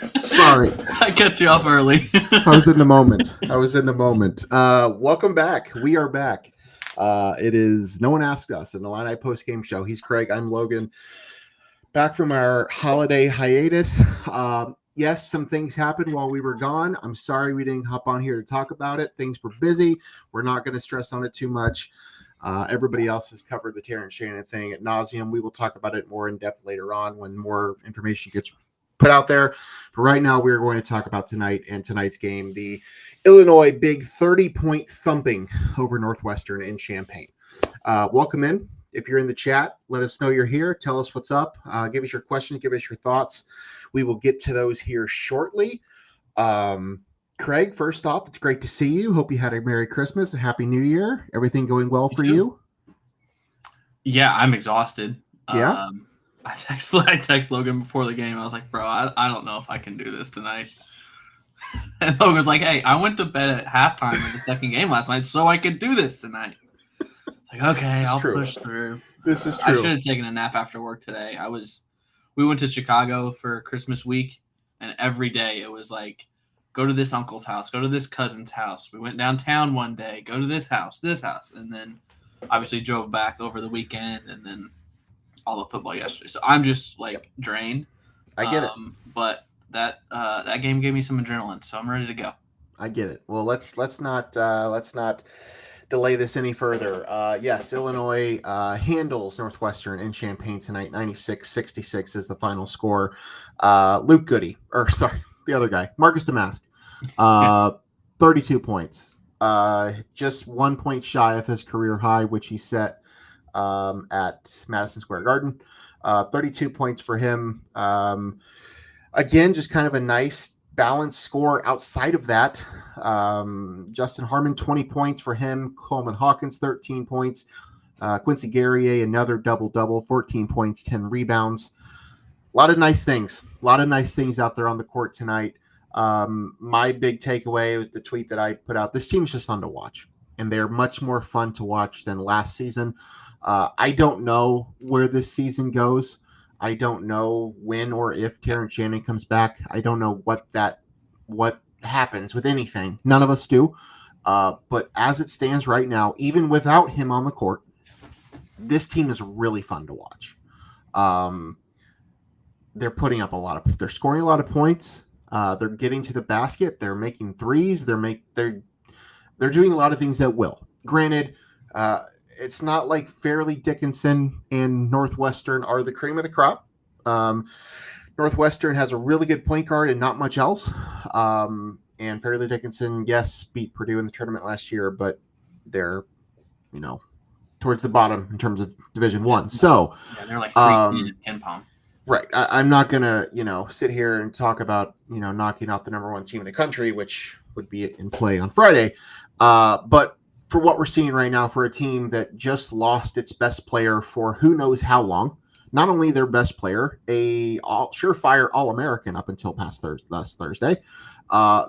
Sorry. I cut you off early. I was in the moment. Welcome back. We are back. It is No One Asked Us, an Illini Postgame show. He's Craig. I'm Logan. Back from our holiday hiatus. Yes, some things happened while we were gone. I'm sorry we didn't hop on here to talk about it. Things were busy. We're not going to stress on it too much. Everybody else has covered the Terrence Shannon thing ad nauseum. We will talk about it more in depth later on when more information gets put out there. But right now, we're going to talk about tonight and tonight's game, the Illinois big 30-point thumping over Northwestern in Champaign. Welcome in. If you're in the chat, let us know you're here. Tell us what's up. Give us your questions. Give us your thoughts. We will get to those here shortly. Craig, first off, it's great to see you. Hope you had a Merry Christmas, a Happy New Year. Everything going well for you? Yeah, I'm exhausted. Yeah? I text Logan before the game. I was like, bro, I don't know if I can do this tonight. And Logan's like, hey, I went to bed at halftime in the second game last night so I could do this tonight. Like, okay, I'll push through. This is true. I should have taken a nap after work today. We went to Chicago for Christmas week, and every day it was like, go to this uncle's house, go to this cousin's house. We went downtown one day, go to this house, and then obviously drove back over the weekend, and then all the football yesterday. So I'm just like drained. I get it. But that game gave me some adrenaline, so I'm ready to go. I get it. Well, let's not delay this any further. Yes, Illinois handles Northwestern in Champaign tonight. 96-66 is the final score. Luke Goody, the other guy, Marcus Domask, 32 points. Just 1 point shy of his career high, which he set at Madison Square Garden. 32 points for him. Again, just kind of a nice balanced score outside of that. Justin Harmon, 20 points for him. Coleman Hawkins, 13 points. Quincy Guerrier, another double-double, 14 points, 10 rebounds. A lot of nice things out there on the court tonight. My big takeaway was the tweet that I put out. This team is just fun to watch, and they're much more fun to watch than last season. I don't know where this season goes. I don't know when or if Terrence Shannon comes back. I don't know what happens with anything. None of us do. But as it stands right now, even without him on the court, this team is really fun to watch. They're putting up they're scoring a lot of points. They're getting to the basket. They're making threes. They're doing a lot of things that will. Granted, it's not like Fairleigh Dickinson and Northwestern are the cream of the crop. Northwestern has a really good point guard and not much else. And Fairleigh Dickinson, yes, beat Purdue in the tournament last year, but they're, towards the bottom in terms of Division I. So they're like 3 in pom. Right. I'm not going to, sit here and talk about, knocking off the number one team in the country, which would be in play on Friday. But for what we're seeing right now for a team that just lost its best player for who knows how long, not only their best player, a surefire All-American up until last Thursday.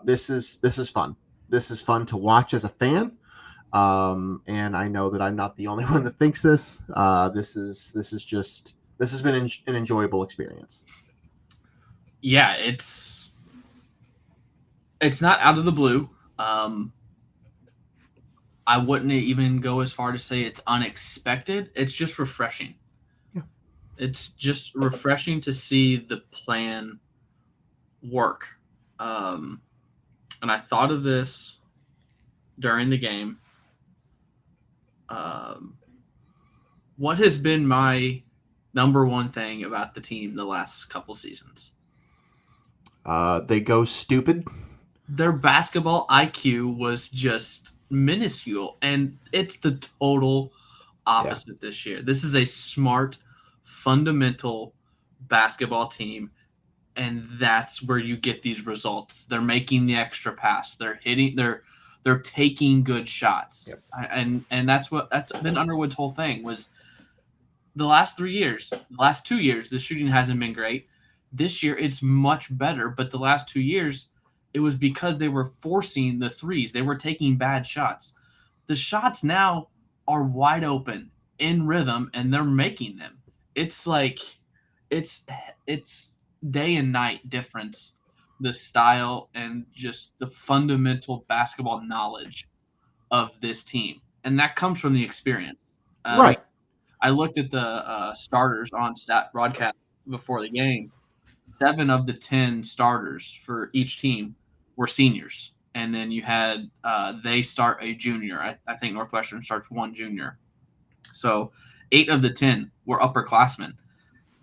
This is fun. This is fun to watch as a fan. And I know that I'm not the only one that thinks this. This has been an enjoyable experience. Yeah, it's not out of the blue. I wouldn't even go as far to say it's unexpected. It's just refreshing. Yeah. It's just refreshing to see the plan work. And I thought of this during the game. What has been my number one thing about the team the last couple seasons? They go stupid. Their basketball IQ was just minuscule, and it's the total opposite this year. This is a smart, fundamental basketball team, and that's where you get these results. They're making the extra pass. They're hitting. They're taking good shots. Yep. And that's been Underwood's whole thing was the last 2 years, the shooting hasn't been great. This year it's much better, but the last 2 years it was because they were forcing the threes. They were taking bad shots. The shots now are wide open in rhythm, and they're making them. It's like it's day and night difference, the style and just the fundamental basketball knowledge of this team, and that comes from the experience. Right. I looked at the starters on stat broadcast before the game. 7 of the 10 starters for each team were seniors, and then you had they start a junior. I think Northwestern starts 1 junior, so 8 of the 10 were upperclassmen.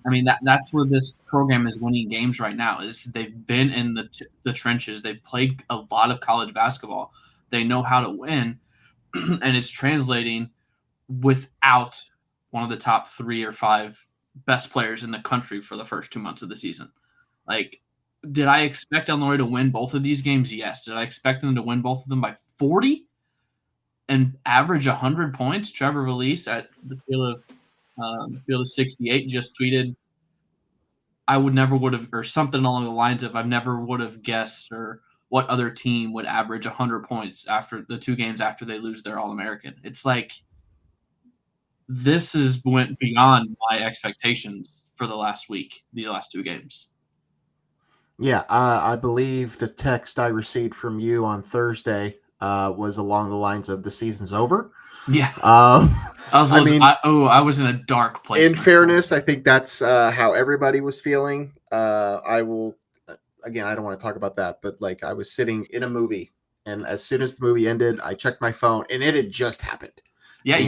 I mean that's where this program is winning games right now. Is they've been in the trenches. They've played a lot of college basketball. They know how to win, and it's translating without one of the top 3 or 5 best players in the country for the first 2 months of the season. Like, did I expect Illinois to win both of these games? Yes. Did I expect them to win both of them by 40 and average 100 points? Trevor Release at the field of 68 just tweeted, I would never would have, or something along the lines of, I never would have guessed, or what other team would average 100 points after the 2 games after they lose their All-American. It's like, this went beyond my expectations for the last 2 games. Yeah, I believe the text I received from you on Thursday was along the lines of the season's over. Yeah. I was in a dark place. In fairness, I think that's how everybody was feeling. I will, again, I don't want to talk about that, but like I was sitting in a movie, and as soon as the movie ended, I checked my phone, and it had just happened. Yeah,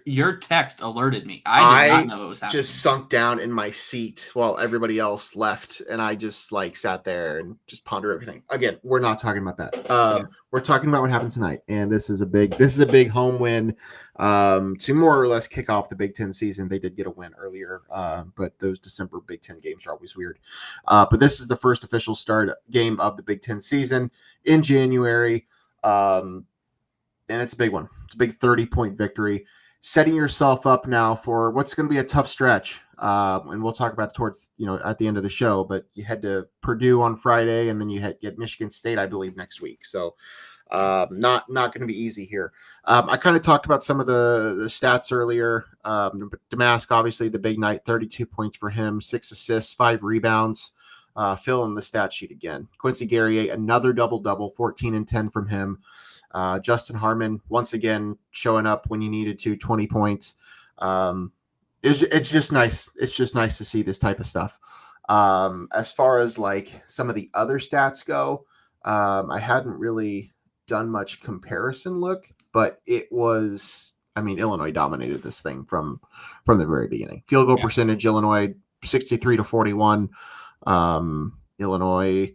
your text alerted me. I did not know it was happening. Just sunk down in my seat while everybody else left, and I just like sat there and just pondered everything. Again, we're not talking about that. We're talking about what happened tonight, and this is a big home win to more or less kick off the Big Ten season. They did get a win earlier, but those December Big Ten games are always weird. But this is the first official start game of the Big Ten season in January. And it's a big one. It's a big 30-point victory, setting yourself up now for what's going to be a tough stretch. And we'll talk about towards, at the end of the show, but you head to Purdue on Friday, and then you get Michigan State, I believe, next week. So not going to be easy here. I kind of talked about some of the stats earlier. Domask, obviously the big night, 32 points for him, 6 assists, 5 rebounds. Fill in the stat sheet again. Quincy Guerrier, another double-double, 14 and 10 from him. Justin Harmon, once again, showing up when you needed to, 20 points. It's just nice. It's just nice to see this type of stuff. As far as like some of the other stats go, I hadn't really done much comparison look, but it was, Illinois dominated this thing from the very beginning. Field goal percentage, Illinois 63-41. Illinois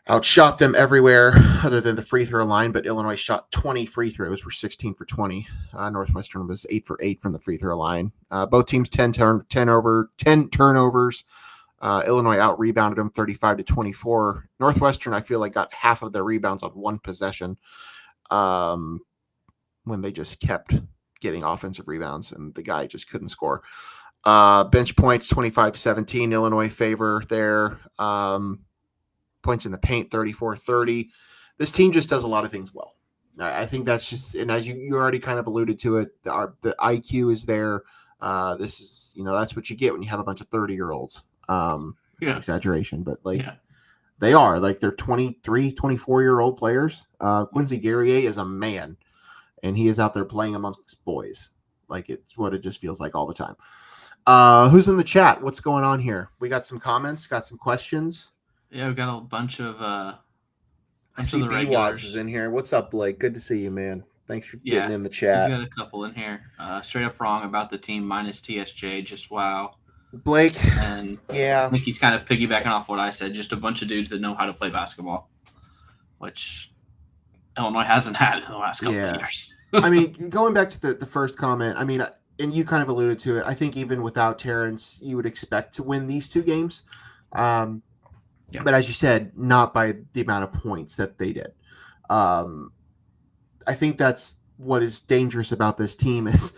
outshot them everywhere other than the free throw line, but Illinois shot 20 free throws, were 16 for 20. Northwestern was 8 for 8 from the free throw line. Both teams 10 turnovers. Illinois out-rebounded them 35-24. Northwestern, I feel like, got half of their rebounds on one possession when they just kept getting offensive rebounds, and the guy just couldn't score. Bench points, 25-17, Illinois favor there. Points in the paint, 34-30. This team just does a lot of things well. I think that's just, and as you already kind of alluded to it, the IQ is there. This is, that's what you get when you have a bunch of 30-year-olds. It's an exaggeration, but they are like, they're 23, 24-year-old players. Quincy Guerrier is a man, and he is out there playing amongst boys. Like, it's what it just feels like all the time. Who's in the chat? What's going on here? We got some comments, got some questions. Yeah, we've got a bunch of I see B-Watts is in here. What's up, Blake? Good to see you, man. Thanks for getting in the chat. He's got a couple in here. Straight up wrong about the team minus TSJ. Just wow. Blake. And I think he's kind of piggybacking off what I said. Just a bunch of dudes that know how to play basketball, which Illinois hasn't had in the last couple of years. Going back to the first comment, and you kind of alluded to it, I think even without Terrence, you would expect to win these 2 games. But as you said, not by the amount of points that they did. I think that's what is dangerous about this team is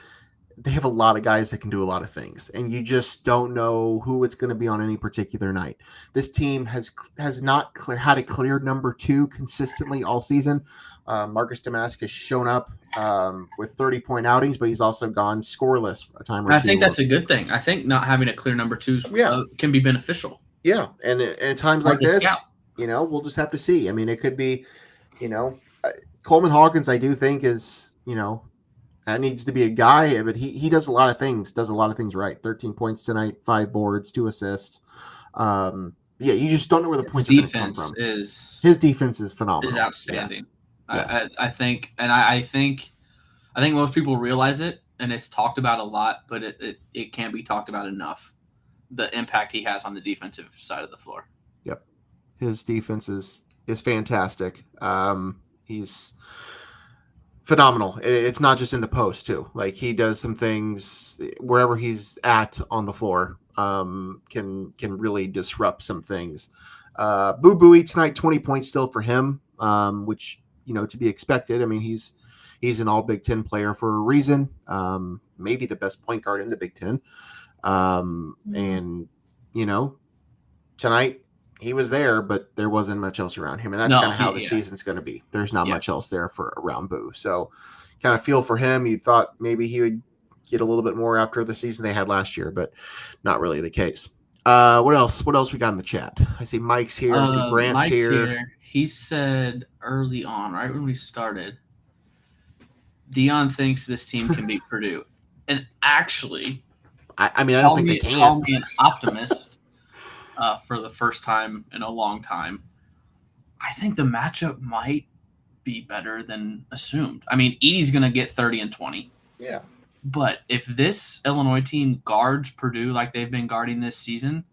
they have a lot of guys that can do a lot of things, and you just don't know who it's going to be on any particular night. This team has not had a clear number 2 consistently all season. Marcus Domask has shown up with 30-point outings, but he's also gone scoreless a time or two. I think that's a good thing. I think not having a clear number 2 can be beneficial. Yeah, and at times Hard like to scout. this, we'll just have to see. I mean, it could be, Coleman Hawkins. I do think is, that needs to be a guy, but he does a lot of things right. 13 points tonight, 5 boards, 2 assists. Yeah, you just don't know where the His points are going to come defense from. is His defense is phenomenal. outstanding. Yeah. Yes. I think, and I think most people realize it, and it's talked about a lot, but it can't be talked about enough. The impact he has on the defensive side of the floor. Yep, his defense is fantastic. He's phenomenal. It's not just in the post too. Like he does some things wherever he's at on the floor. Can really disrupt some things. Boo Booey tonight, 20 points still for him, which to be expected. I mean, he's an all Big Ten player for a reason. Maybe the best point guard in the Big Ten. And tonight he was there, but there wasn't much else around him, and that's kind of how the season's going to be. There's not much else there for around Boo, so kind of feel for him. You thought maybe he would get a little bit more after the season they had last year, but not really the case. What else we got in the chat? I see Mike's here. I see Brant's here. He said early on, right when we started, Dion thinks this team can beat Purdue, and actually, I mean, I don't think they can. Call me an optimist for the first time in a long time. I think the matchup might be better than assumed. I mean, Edie's going to get 30 and 20. Yeah. But if this Illinois team guards Purdue like they've been guarding this season,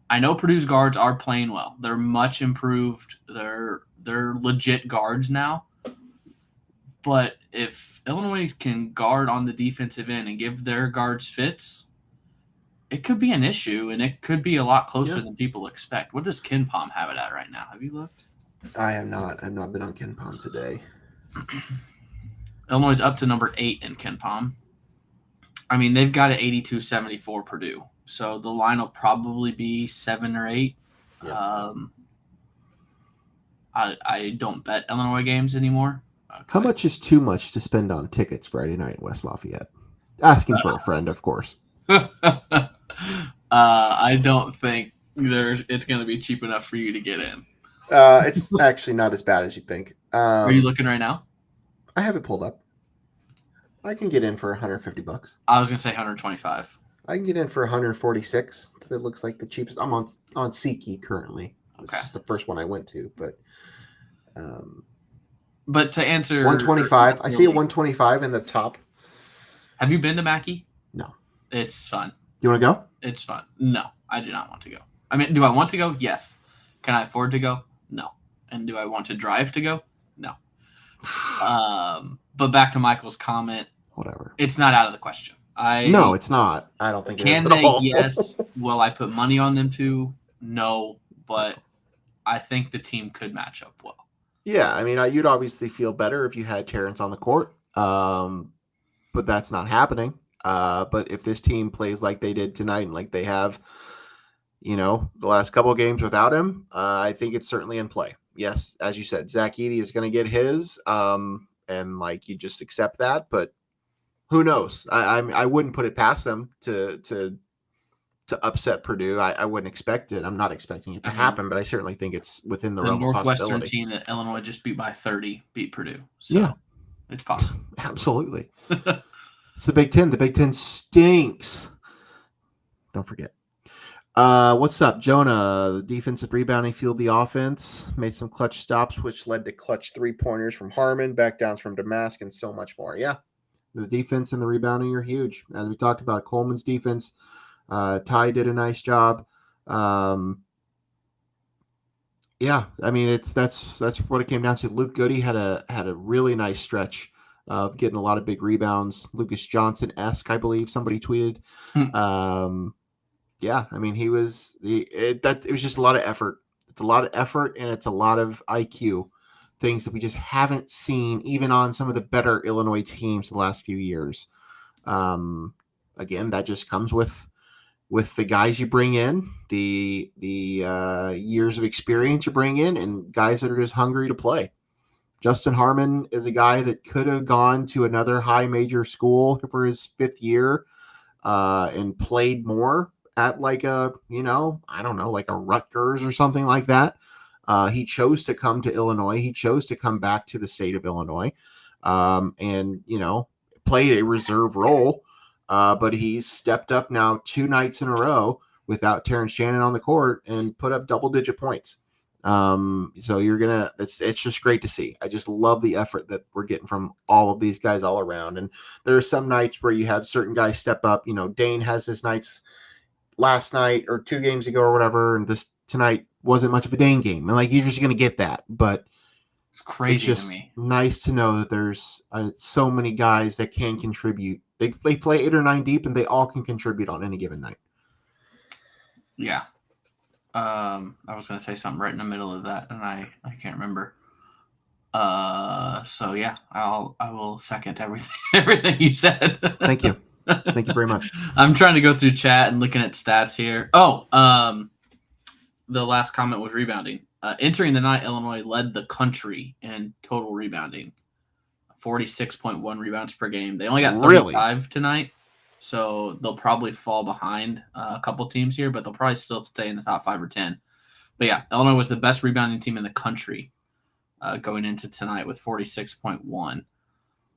I know Purdue's guards are playing well. They're much improved. They're legit guards now. But if Illinois can guard on the defensive end and give their guards fits, it could be an issue, and it could be a lot closer than people expect. What does KenPom have it at right now? Have you looked? I have not. I've not been on KenPom today. Illinois is up to number 8 in KenPom. I mean, they've got an 82-74 Purdue, so the line will probably be 7 or 8. Yeah. I don't bet Illinois games anymore. How much is too much to spend on tickets Friday night in West Lafayette? Asking for a friend, of course. I don't think it's going to be cheap enough for you to get in. It's actually not as bad as you think. Are you looking right now? I have it pulled up. I can get in for $150. I was going to say 125. I can get in for 146. That looks like the cheapest. I'm on SeatGeek currently. Okay. It's the first one I went to, but to answer 125. I see a 125 in the top. Have you been to Mackey? No. It's fun. You want to go? It's fun. No, I do not want to go. I mean, do I want to go? Yes. Can I afford to go? No. And do I want to drive to go? No. But back to Michael's comment. Whatever. It's not out of the question. No, it's not. I don't think it is at all. Yes. Will I put money on them to? No. But I think the team could match up well. Yeah, I mean, you'd obviously feel better if you had Terrence on the court, but that's not happening. But if this team plays like they did tonight and like they have, the last couple of games without him, I think it's certainly in play. Yes, as you said, Zach Edey is going to get his, and like you just accept that. But who knows? I wouldn't put it past them to upset Purdue. I wouldn't expect it. I'm not expecting it to happen, but I certainly think it's within the realm of possibility. The Northwestern team that Illinois just beat by 30 beat Purdue. So it's possible. Absolutely. It's the Big Ten. The Big Ten stinks. Don't forget. What's up, Jonah? The defensive rebounding fueled the offense, made some clutch stops, which led to clutch 3-pointers from Harmon, back downs from Domask, and so much more. Yeah, the defense and the rebounding are huge. As we talked about, Coleman's defense. Ty did a nice job. Yeah, I mean that's what it came down to. Luke Goody had a really nice stretch of getting a lot of big rebounds. Lucas Johnson-esque, I believe somebody tweeted. Yeah, I mean it was just a lot of effort. It's a lot of effort and it's a lot of IQ, things that we just haven't seen even on some of the better Illinois teams the last few years. Again, that just comes with the guys you bring in, the years of experience you bring in, and guys that are just hungry to play. Justin Harmon is a guy that could have gone to another high major school for his 5th year and played more at like a, I don't know, like a Rutgers or something like that. He chose to come to Illinois. He chose to come back to the state of Illinois, and played a reserve role. But he's stepped up now 2 nights in a row without Terrence Shannon on the court and put up double-digit points. So it's just great to see. I just love the effort that we're getting from all of these guys all around. And there are some nights where you have certain guys step up. Dane has his nights last night or 2 games ago or whatever, and this tonight wasn't much of a Dane game. And you're just going to get that, but it's crazy it's just to me. nice to know that there's so many guys that can contribute. They play 8 or 9 deep, and they all can contribute on any given night. Yeah. I was going to say something right in the middle of that, and I can't remember. So yeah, I will second everything you said. Thank you. Thank you very much. I'm trying to go through chat and looking at stats here. Oh, the last comment was rebounding. Entering the night, Illinois led the country in total rebounding, 46.1 rebounds per game. They only got 35 tonight, so they'll probably fall behind a couple teams here, but they'll probably still stay in the top 5 or 10. But yeah, Illinois was the best rebounding team in the country going into tonight with 46.1.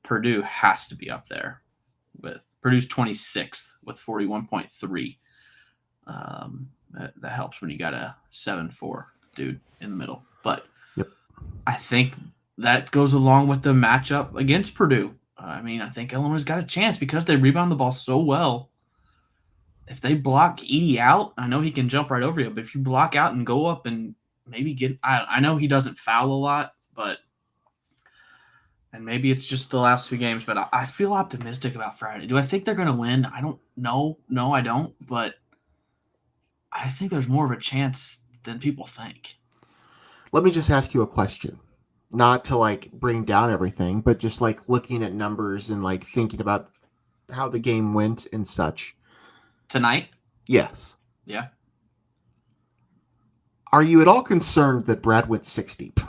Purdue has to be up there with Purdue's 26th with 41.3. That helps when you got a 7-4 dude in the middle. But yep. I think that goes along with the matchup against Purdue. I think Illinois got a chance because they rebound the ball so well. If they block Edey out, I know he can jump right over you, but if you block out and go up and maybe I know he doesn't foul a lot, and maybe it's just the last 2 games, but I feel optimistic about Friday. Do I think they're going to win? I don't know. No, I don't, but I think there's more of a chance than people think. Let me just ask you a question. Not to bring down everything, but just looking at numbers and thinking about how the game went and such. Tonight? Yes. Yeah. Are you at all concerned that Brad went 6 deep?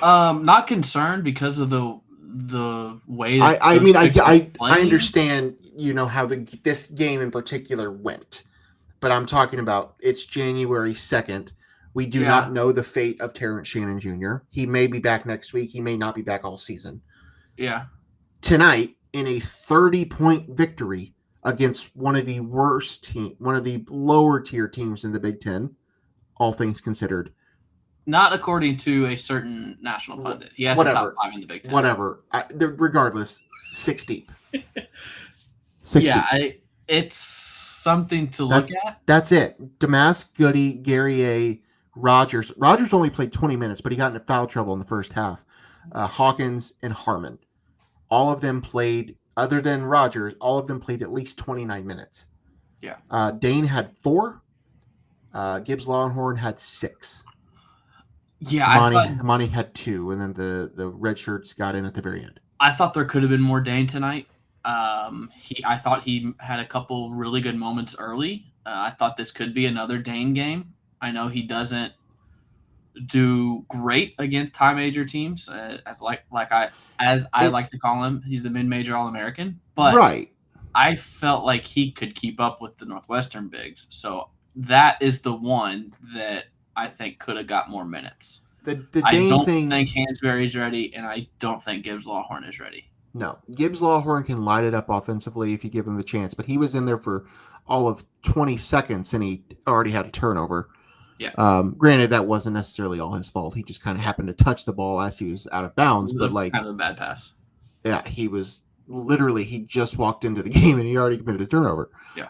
Not concerned because of the way that I understand, how this game in particular went. But I'm talking about it's January 2nd. We do not know the fate of Terrence Shannon Jr. He may be back next week. He may not be back all season. Yeah. Tonight, in a 30-point victory against one of the lower tier teams in the Big Ten, all things considered. Not according to a certain national pundit. He has a top 5 in the Big Ten. Whatever. Regardless, 6 deep. 6 deep. It's something to look at. That's it. Domask, Goody, Guerrier, Rodgers. Rodgers only played 20 minutes, but he got into foul trouble in the first half. Hawkins and Harmon. All of them played, other than Rodgers, all of them played at least 29 minutes. Yeah. Dane had 4. Gibbs Longhorn had 6. Yeah, Monty had 2, and then the red shirts got in at the very end. I thought there could have been more Dane tonight. I thought he had a couple really good moments early. I thought this could be another Dane game. I know he doesn't do great against high major teams, as I like to call him. He's the mid-major All-American, but right. I felt like he could keep up with the Northwestern bigs. So that is the one that I think could have got more minutes. I don't think Hansberry's ready, and I don't think Gibbs Longhorn is ready. No, Gibbs Longhorn can light it up offensively if you give him the chance, but he was in there for all of 20 seconds, and he already had a turnover. Yeah. Granted, that wasn't necessarily all his fault. He just kind of happened to touch the ball as he was out of bounds, but kind of a bad pass. Yeah, he was literally he just walked into the game and he already committed a turnover. Yeah.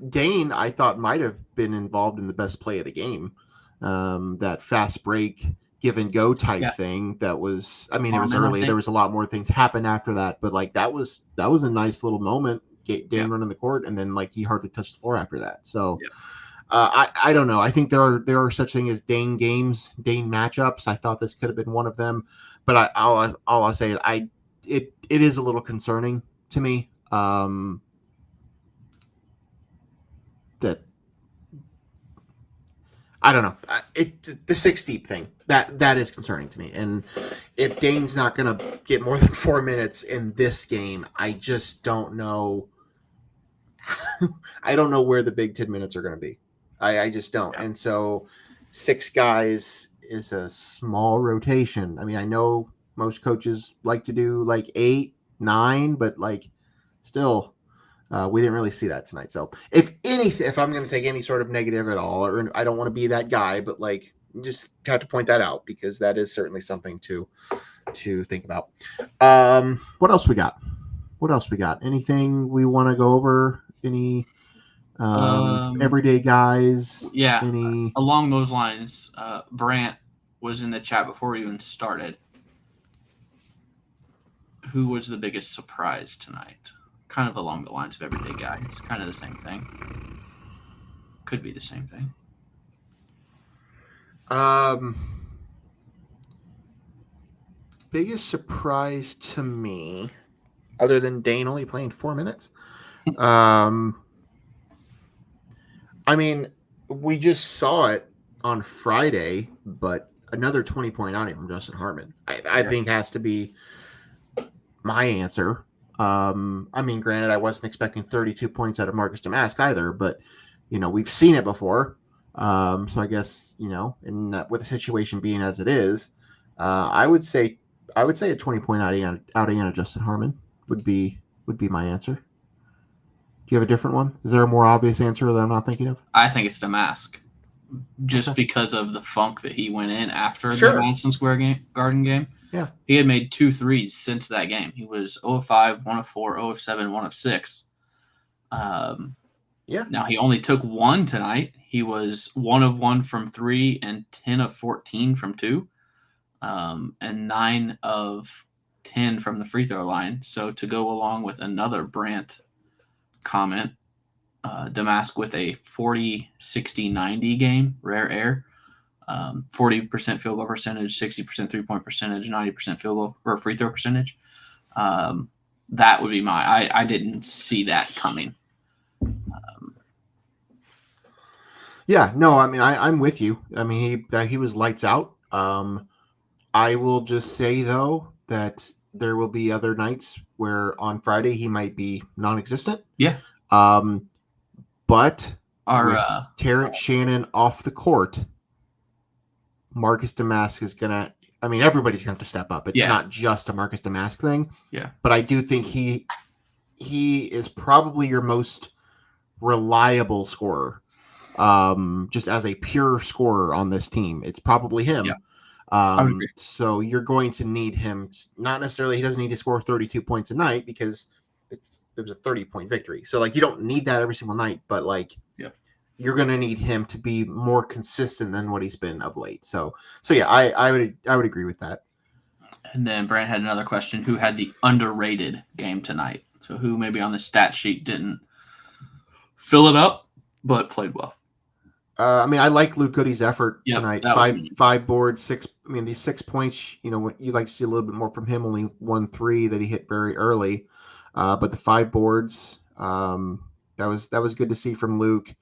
Dane, I thought might have been involved in the best play of the game. That fast break, give and go type thing. That was, it was early. There was a lot more things happen after that, but that was a nice little moment. Dane running the court, and then he hardly touched the floor after that. So, I don't know. I think there are such things as Dane games, Dane matchups. I thought this could have been one of them, but all I'll say is it is a little concerning to me. That I don't know. The 6 deep thing that is concerning to me. And if Dane's not going to get more than 4 minutes in this game, I just don't know. I don't know where the big 10 minutes are going to be. I just don't. Yeah. And so 6 guys is a small rotation. I mean, I know most coaches like to do like 8, 9, but like still, we didn't really see that tonight. So if I'm going to take any sort of negative at all, or I don't want to be that guy, but like just have to point that out because that is certainly something to think about. What else we got? Anything we want to go over? Any everyday guys? Yeah. Any along those lines, Brant was in the chat before we even started. Who was the biggest surprise tonight? Kind of along the lines of everyday guy. It's kind of the same thing. Could be the same thing. Biggest surprise to me, other than Dane only playing 4 minutes. I mean, we just saw it on Friday, but another 20-point outing from Justin Harmon, I think has to be my answer. I mean, granted, I wasn't expecting 32 points out of Marcus Domask either, but we've seen it before. So I guess with the situation being as it is, I would say a 20-point outing out of Justin Harmon would be my answer. Do you have a different one? Is there a more obvious answer that I'm not thinking of? I think it's Domask, just because of the funk that he went in after Sure. the Madison Square Garden game. Yeah, he had made 2 threes since that game. He was 0 of 5, 1 of 4, 0 of 7, 1 of 6. Yeah. Now he only took 1 tonight. He was 1 of 1 from 3 and 10 of 14 from 2, and 9 of 10 from the free throw line. So to go along with another Brant comment, Domask with a 40, 60, 90 game, rare air, 40% field goal percentage, 60% 3-point percentage, 90% field goal or free throw percentage. That would be I didn't see that coming. Yeah, no, I mean, I'm with you. I mean, he was lights out. I will just say though that there will be other nights where on Friday he might be non-existent. Yeah. But with Terrence Shannon off the court, Marcus Domask is gonna. I mean, everybody's gonna have to step up. It's not just a Marcus Domask thing. Yeah. But I do think he is probably your most reliable scorer. Just as a pure scorer on this team, it's probably him. Yeah. So you're going to need him. Not necessarily, he doesn't need to score 32 points a night because there was a 30-point victory. So like you don't need that every single night, but like you're going to need him to be more consistent than what he's been of late. So yeah, I would agree with that. And then Brant had another question: who had the underrated game tonight? So who maybe on the stat sheet didn't fill it up but played well. I mean, I like Luke Goody's effort tonight. 5 boards, 6. I mean, these 6 points. You like to see a little bit more from him. Only 1 3 that he hit very early, but the 5 boards. That was good to see from Luke.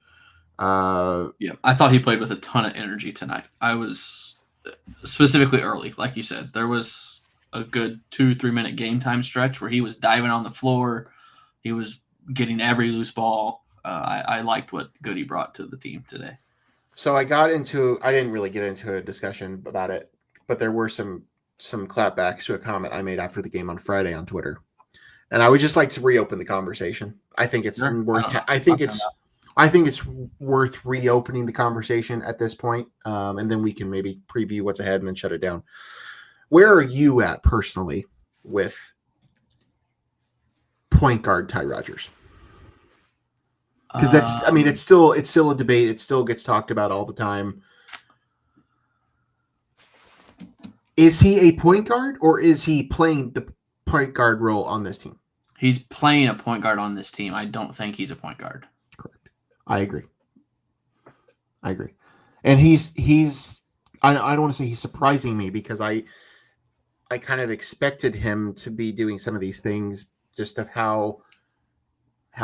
I thought he played with a ton of energy tonight. I was specifically early, like you said. There was a good 2-3 minute game time stretch where he was diving on the floor. He was getting every loose ball. I liked what Goody brought to the team today. So I didn't really get into a discussion about it, but there were some clapbacks to a comment I made after the game on Friday on Twitter. And I would just like to reopen the conversation. I think it's worth worth reopening the conversation at this point. And then we can maybe preview what's ahead and then shut it down. Where are you at personally with point guard Ty Rodgers? Because it's still a debate. It still gets talked about all the time. Is he a point guard or is he playing the point guard role on this team? He's playing a point guard on this team. I don't think he's a point guard. Correct. I agree. And he's I don't want to say he's surprising me because I kind of expected him to be doing some of these things just of how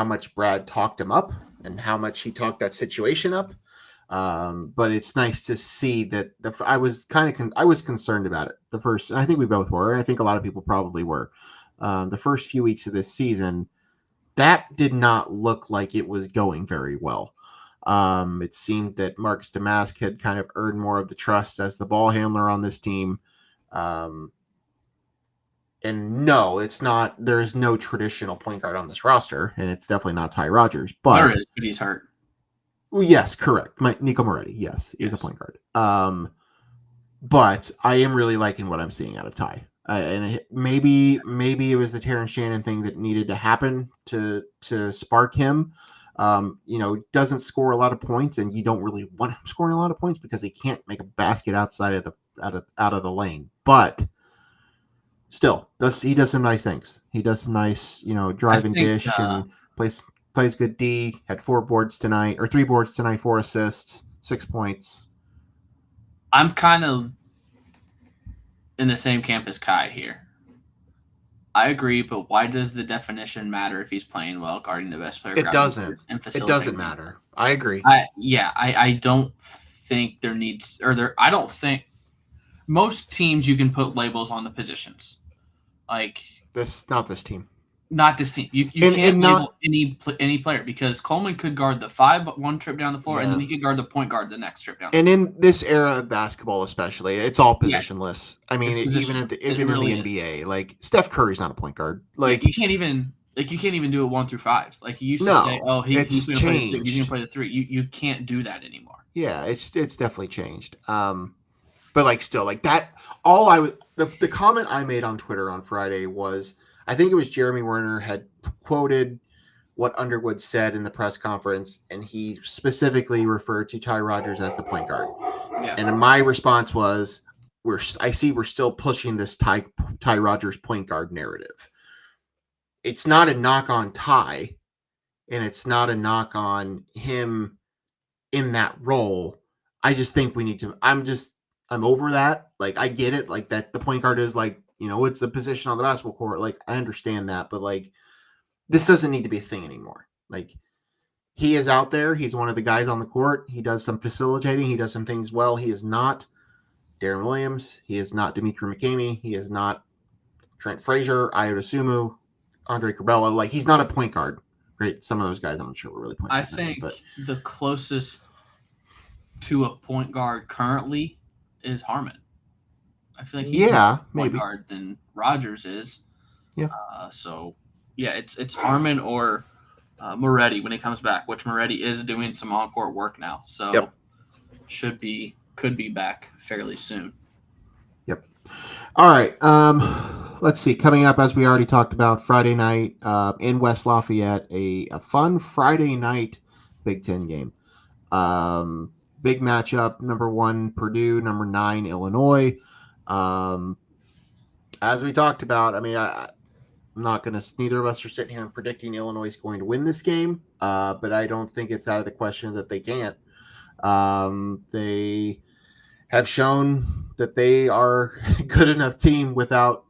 much Brad talked him up and how much he talked that situation up. But it's nice to see that I was I was concerned about it the first. I think we both were. I think a lot of people probably were. The first few weeks of this season, that did not look like it was going very well. It seemed that Marcus Domask had kind of earned more of the trust as the ball handler on this team. And no, it's not. There's no traditional point guard on this roster, and it's definitely not Ty Rodgers. But there is, but he's hurt. Well, yes, correct. Nico Moretti, yes, is a point guard. But I am really liking what I'm seeing out of Ty. Maybe it was the Terrence Shannon thing that needed to happen to spark him. Doesn't score a lot of points, and you don't really want him scoring a lot of points because he can't make a basket outside of out of the lane. But still, he does some nice things. He does some nice, drive and dish and plays good D. Had 3 boards tonight, 4 assists, 6 points. I'm kind of in the same camp as Kai here. I agree, but why does the definition matter if he's playing well, guarding the best player? It doesn't. It doesn't matter. I agree. I don't think there needs, I don't think most teams you can put labels on the positions. Like not this team. Not this team. You can't label any player because Coleman could guard the 5 one trip down the floor, and then he could guard the point guard the next trip down. And in this era of basketball, especially, it's all positionless. I mean, even in the NBA, like Steph Curry's not a point guard. Like you can't even do it 1 through 5. Like you used to say, oh, he's going to play the 6, he's going to play the 3. You can't do that anymore. Yeah, it's definitely changed. But like still like that. The comment I made on Twitter on Friday was. I think it was Jeremy Werner had quoted what Underwood said in the press conference, and he specifically referred to Ty Rodgers as the point guard. Yeah. And my response was, we're still pushing this Ty Rodgers point guard narrative. It's not a knock on Ty, and it's not a knock on him in that role. I just think we need to. I'm over that. Like I get it. Like that the point guard is like. It's a position on the basketball court. Like, I understand that, but like, this doesn't need to be a thing anymore. Like, he is out there. He's one of the guys on the court. He does some facilitating. He does some things well. He is not Darren Williams. He is not Dimitri McKamey. He is not Trent Frazier, Ayo Dosunmu, Andre Curbelo. Like, he's not a point guard. Right? Some of those guys, I'm not sure we're really point guards. I think the closest to a point guard currently is Harmon. I feel like he's more point guard than Rodgers is. Yeah. It's Harmon or Moretti when he comes back, which Moretti is doing some on-court work now. So could be back fairly soon. Yep. All right. Let's see. Coming up, as we already talked about, Friday night in West Lafayette, a fun Friday night Big Ten game. Big matchup. Number 1 Purdue, number 9 Illinois. As we talked about, I mean, I'm not going to, neither of us are sitting here and predicting Illinois is going to win this game, but I don't think it's out of the question that they can't. They have shown that they are a good enough team without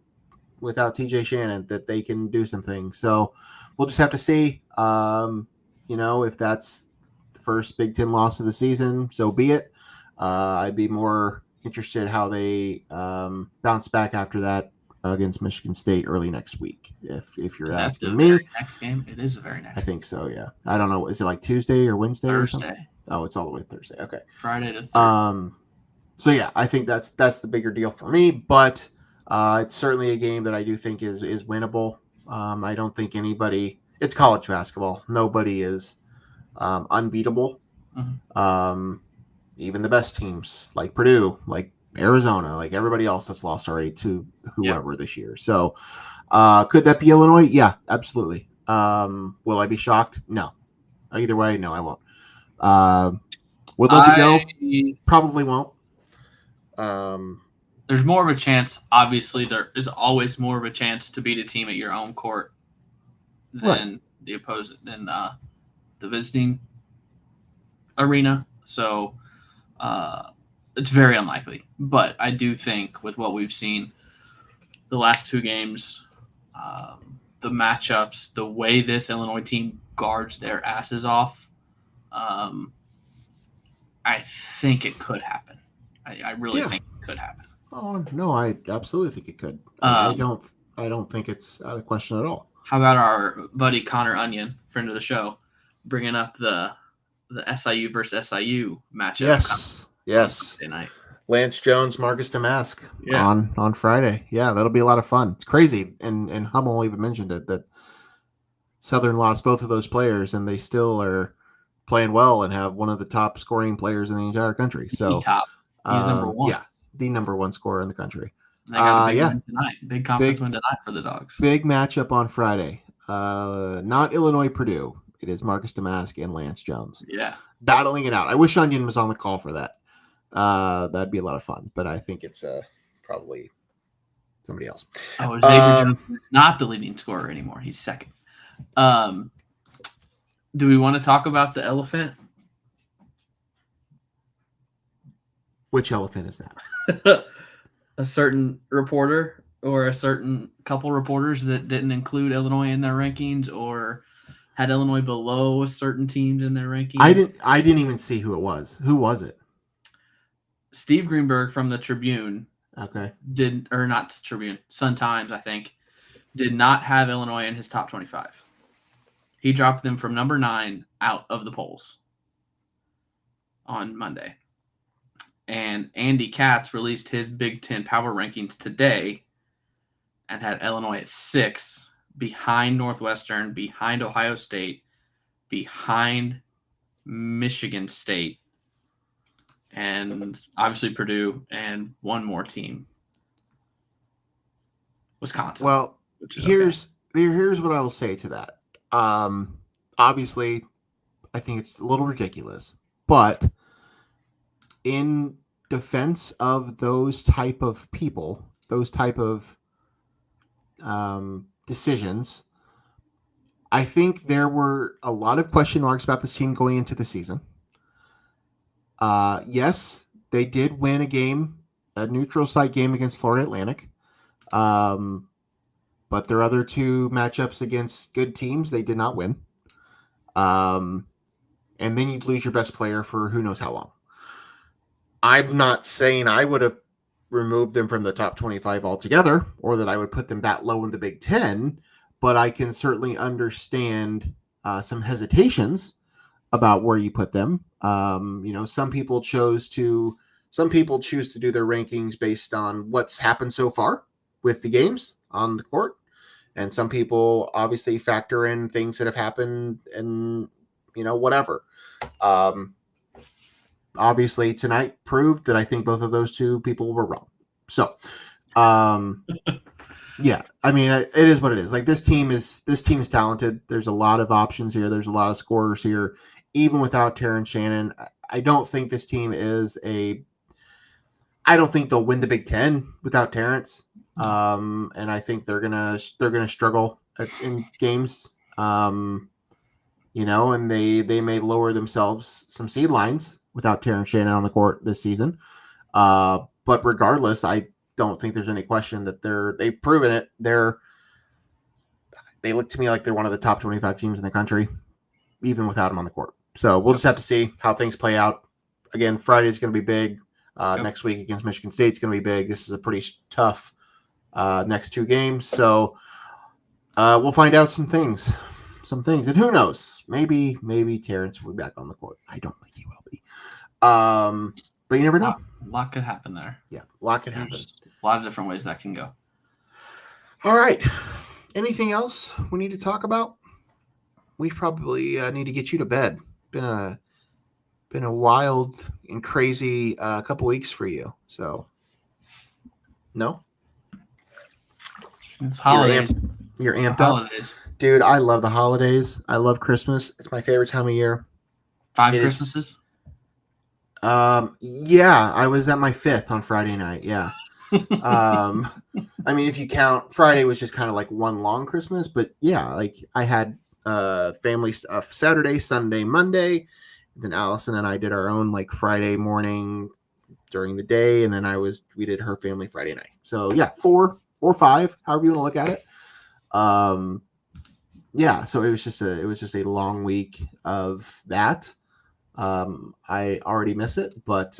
TJ Shannon that they can do some things. So we'll just have to see, if that's the first Big Ten loss of the season, so be it. I'd be more interested how they bounce back after that against Michigan State early next week. If you're asking me, next game, it is the very next. I think so. Yeah, I don't know. Is it like Tuesday or Wednesday? Thursday. Or something? Oh, it's all the way Thursday. Okay. Friday to Thursday. So yeah, I think that's the bigger deal for me. But it's certainly a game that I do think is winnable. I don't think anybody. It's college basketball. Nobody is unbeatable. Mm-hmm. Even the best teams like Purdue, like Arizona, like everybody else that's lost already to whoever this year. So could that be Illinois? Yeah, absolutely. Will I be shocked? No. Either way, no, I won't. Would love to go? Probably won't. There's more of a chance. Obviously, there is always more of a chance to beat a team at your own court than the opposing, than the visiting arena. So it's very unlikely. But I do think with what we've seen the last 2 games, the matchups, the way this Illinois team guards their asses off, I I think it could happen. I really think it could happen. Oh no, I absolutely think it could. I don't think it's out of the question at all. How about our buddy Connor Onion, friend of the show, bringing up the SIU versus SIU matchup? Yes. Friday night. Lance Jones, Marcus Domask Yeah. on Friday. Yeah, that'll be a lot of fun. It's crazy, and Hummel even mentioned it that Southern lost both of those players, and they still are playing well and have one of the top scoring players in the entire country. So He's number one. Yeah, the number one scorer in the country. They got a big win tonight. Big conference win tonight for the Dogs. Big matchup on Friday. Not Illinois Purdue. It is Marcus Domask and Lance Jones. Yeah. Battling it out. I wish Onion was on the call for that. That'd be a lot of fun, but I think it's probably somebody else. Oh, Xavier Jones is not the leading scorer anymore. He's second. Do we want to talk about the elephant? Which elephant is that? A certain reporter or a certain couple reporters that didn't include Illinois in their rankings or had Illinois below certain teams in their rankings. I didn't even see who it was. Who was it? Steve Greenberg from the Tribune. Okay. Not Tribune, Sun Times, I think, did not have Illinois in his top 25. He dropped them from number 9 out of the polls on Monday. And Andy Katz released his Big Ten power rankings today and had Illinois at 6, behind Northwestern, behind Ohio State, behind Michigan State, and obviously Purdue, and one more team, Wisconsin. Well, here's what I will say to that. Obviously, I think it's a little ridiculous, but in defense of those type of people, those type of decisions, I think there were a lot of question marks about this team going into the season. Yes, they did win a neutral site game against Florida Atlantic. But their other two matchups against good teams, they did not win. And then you'd lose your best player for who knows how long. I'm not saying I would have removed them from the top 25 altogether or that I would put them that low in the Big Ten, but I can certainly understand some hesitations about where you put them. Some people choose to do their rankings based on what's happened so far with the games on the court. And some people obviously factor in things that have happened and, whatever. Obviously tonight proved that I think both of those two people were wrong. So, yeah, I mean, it is what it is. Like this team is talented. There's a lot of options here. There's a lot of scorers here, even without Terrence Shannon. I don't think this team I don't think they'll win the Big Ten without Terrence. And I think they're gonna struggle in games. And they may lower themselves some seed lines without Terrence Shannon on the court this season. But regardless, I don't think there's any question that they've proven it. They look to me like they're one of the top 25 teams in the country, even without him on the court. So we'll just have to see how things play out. Again, Friday's going to be big. Next week against Michigan State's going to be big. This is a pretty tough next two games. So we'll find out some things. And who knows? Maybe Terrence will be back on the court. I don't think he will be. But you never know. A lot could happen there. Yeah, a lot could happen. There's a lot of different ways that can go. All right. Anything else we need to talk about? We probably need to get you to bed. Been a wild and crazy couple weeks for you. So, no? It's holidays. You're amped up? Dude, I love the holidays. I love Christmas. It's my favorite time of year. 5 Christmases? Yeah, I was at my 5th on Friday night. Yeah. I mean, if you count, Friday was just kind of like one long Christmas, but yeah, like I had family stuff Saturday, Sunday, Monday. Then Allison and I did our own like Friday morning during the day, and then we did her family Friday night. So yeah, 4 or 5, however you want to look at it. Yeah, so it was just a long week of that. I already miss it, but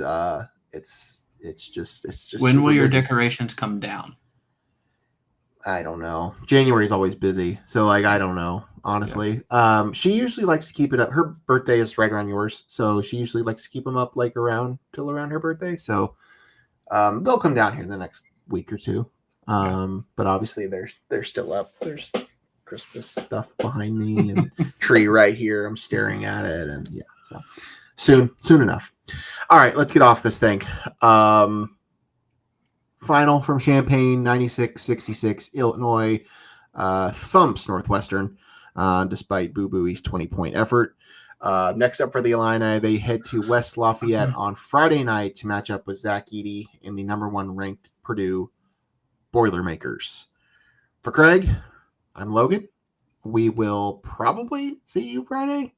it's just When will super your busy. decorations come down? I don't know. January is always busy, so like I don't know honestly. She usually likes to keep it up. Her birthday is right around yours, so she usually likes to keep them up like around till around her birthday. So they'll come down here the next week or two. But obviously they're still up. There's Christmas stuff behind me and tree right here. I'm staring at it, and yeah. So soon enough. All right, let's get off this thing. Final from Champaign, 96-66. Illinois thumps Northwestern despite Boo Booey's 20-point effort. Next up for the Illini, they head to West Lafayette on Friday night to match up with Zach Edey in the number 1 ranked Purdue Boilermakers. For Craig, I'm Logan. We will probably see you Friday.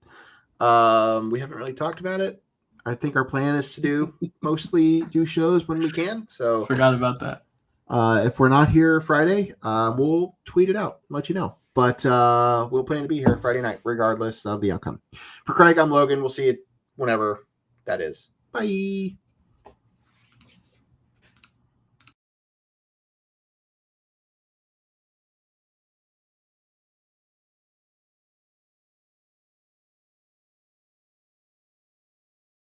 We haven't really talked about it. I think our plan is to mostly do shows when we can. So Forgot about that. If we're not here Friday, we'll tweet it out, let you know. But we'll plan to be here Friday night, regardless of the outcome. For Craig, I'm Logan. We'll see you whenever that is. Bye.